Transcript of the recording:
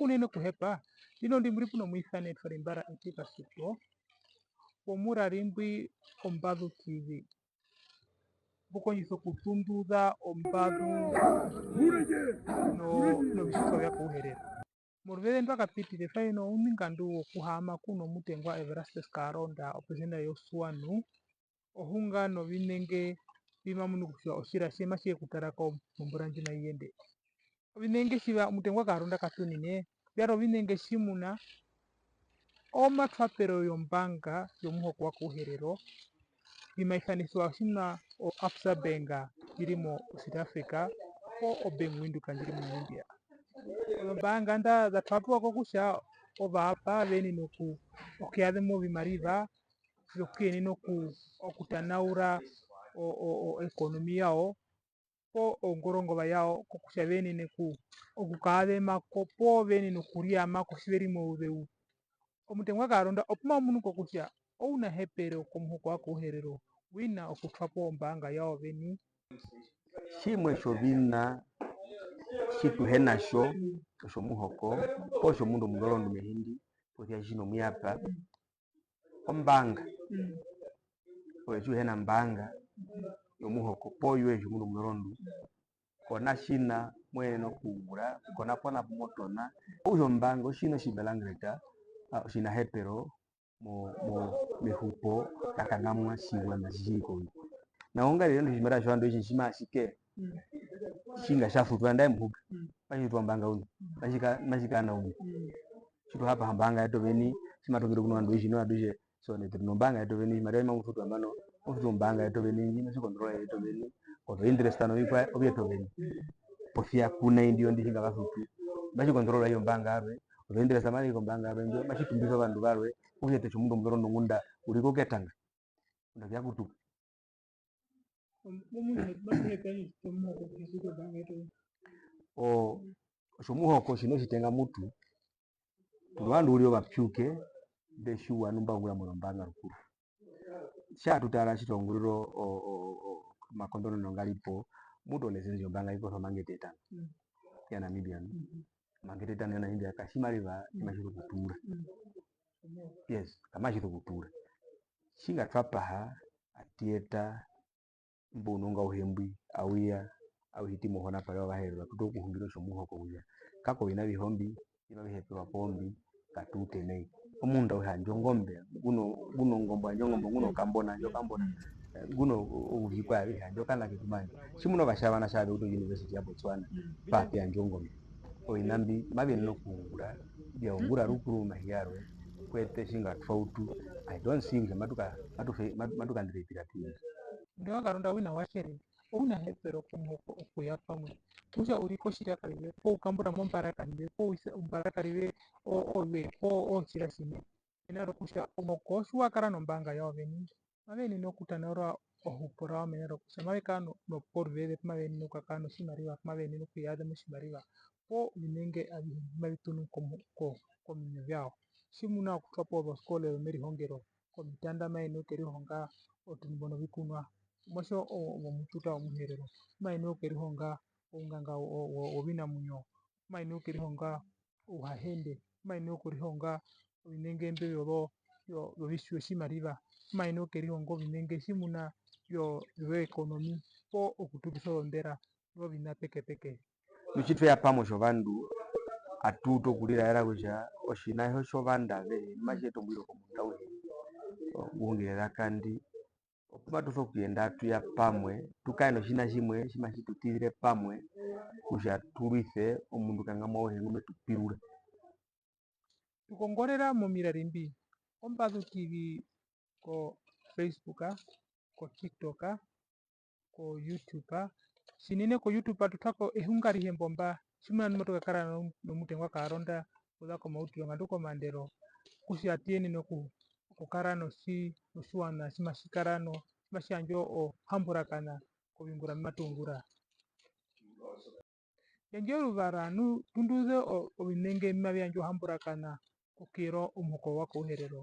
munene kuhepa lino ndi mlipuno muifane farimbara etika sito omura rimbwi ombadu TV bukonyiso kutunduza ombadu no bishito bya kuherera murvere ndo akapitire faino umingandu kuhama kuno mutengwa Everastus Karonda opesenda yosuanu ohunga no binenge bima munu kushwa oshira shema shiye kutarako mumburanji na yende binenge shiba mutengwa Karonda katunine byaro binenge shimuna oma twapero yombanga yomuhoko wa kuherero bimaifaniswa shimna o Absa Benga irimo South Africa o obengwindu kanjiri mu India banga nda za twapo wako kusha ovapa beni noku okiademo bimariva yokeni noku okutanaura o ekonomia yao po ongorongo bayao kokusha beni neku okukade makopo beni nokuria mako shiberi mu ubeu omutemwa Karonda opuma munu kokusha ouna hepero komuhoko wako uherero wina okutwapo ombanga yao beni shimwe shobina shitu henasho shomuhoko posho mundu mugolondo mehindi potia shino muyapa ombanga oyo hena mbanga yomuhoko poyo ejo mundu mugolondo kona shina mweno kugura kona pona motona uyo mbanga shino shibelangreta shina hepero mo mehupo takangamwa shiwa na shiko na onga lero ndishimara shwando ichi shima shike shinga shafutwa ndaye mhuga bashitwa mbanga uno mashika na uno chitu hapa hambanga yato beni simatongero kuno ando ichi no aduje so ne tuno mbanga yato beni mari mamufutu ambano ofutu mbanga yato beni nyine si control yato beni oto interest ano ikwa obyeto beni pofia kuna ndio ndishinga bafutu bashi control ayo mbanga abe oto interest amali ko mbanga abe ndio bashitumbiza bandu barwe obyete chumundu mugorondo ngunda uliko ketanga ndabya kutuka o shomuhoko shino shitenga mutu tuwandu ulio bapyuke beshuwa numba ngula mulombanga rukuru sha tutara chitonguriro makondono nongalipo mudo nezenjo mbanga iko so mangeteta ya Namibia mangeteta na Namibia kashimaliva imashiro kutura yes kama shiro kutura shinga twapaha atieta mbununga uhembwi awia au hitimo hona pale waherwa tutoku hungiro shomuhoko uya kako bina bihombi iba bihepewa pombi katute nei omunda uhanjo ngombe guno ngombo anjongombo guno kambona njo kambona guno uvikwa bihanjo kana kitumani shimuno bashabana shabe uto University ya Botswana pa pya njongombe oinambi mabe no kungura bya ungura rukuru mahiyarwe kwete shinga tfautu I don't think matuka ndipira pia ndio Karonda wina washere una hepero kumhoko okuyapa mwe tuja uriko shira karibe po ukambura mombara karibe po umbara karibe owe po chira shime inaro kusha omokoshwa karano mbanga yao beni mabeni no kutanora ohupora menero kusha mabekano no porvede mabeni no kakano shimariwa mabeni no kuyada mushimariwa po binenge abi mabitunu ko byao shimuna kutwapo boskole meri hongero ko mitanda maino keri honga otunbono bikunwa mosho omututa omuherero maino keri honga unganga obina munyo maino keri honga uhahende maino keri honga binenge mbe yo bisho shimariva maino keri hongo binenge shimuna yo economy po okutubiso ndera yo bina peke nuchitwe ya pamosho bandu atuto kulira era kuja oshina ho shovanda be macheto mwiro komutawe uongerera kandi opuma tuso kuyenda tuya pamwe tukaino shina shimwe shimashitutire pamwe kuja turithe omundu kangama ohengume tupirura tukongorera mu mirarimbi ombadu TV ko Facebook ko TikTok ko YouTube sinine ko YouTube tutako ehungari hembomba shimana numotoka kara no mutengwa Karonda kuza ko mauti nganduko mandero kushatieni no kukara no si uswana simashikarano mashanjo o hambura kana kubimbura matungura yangeru varanu tunduze o binenge mabyanjo hambura kana kukiro umuko wako uherero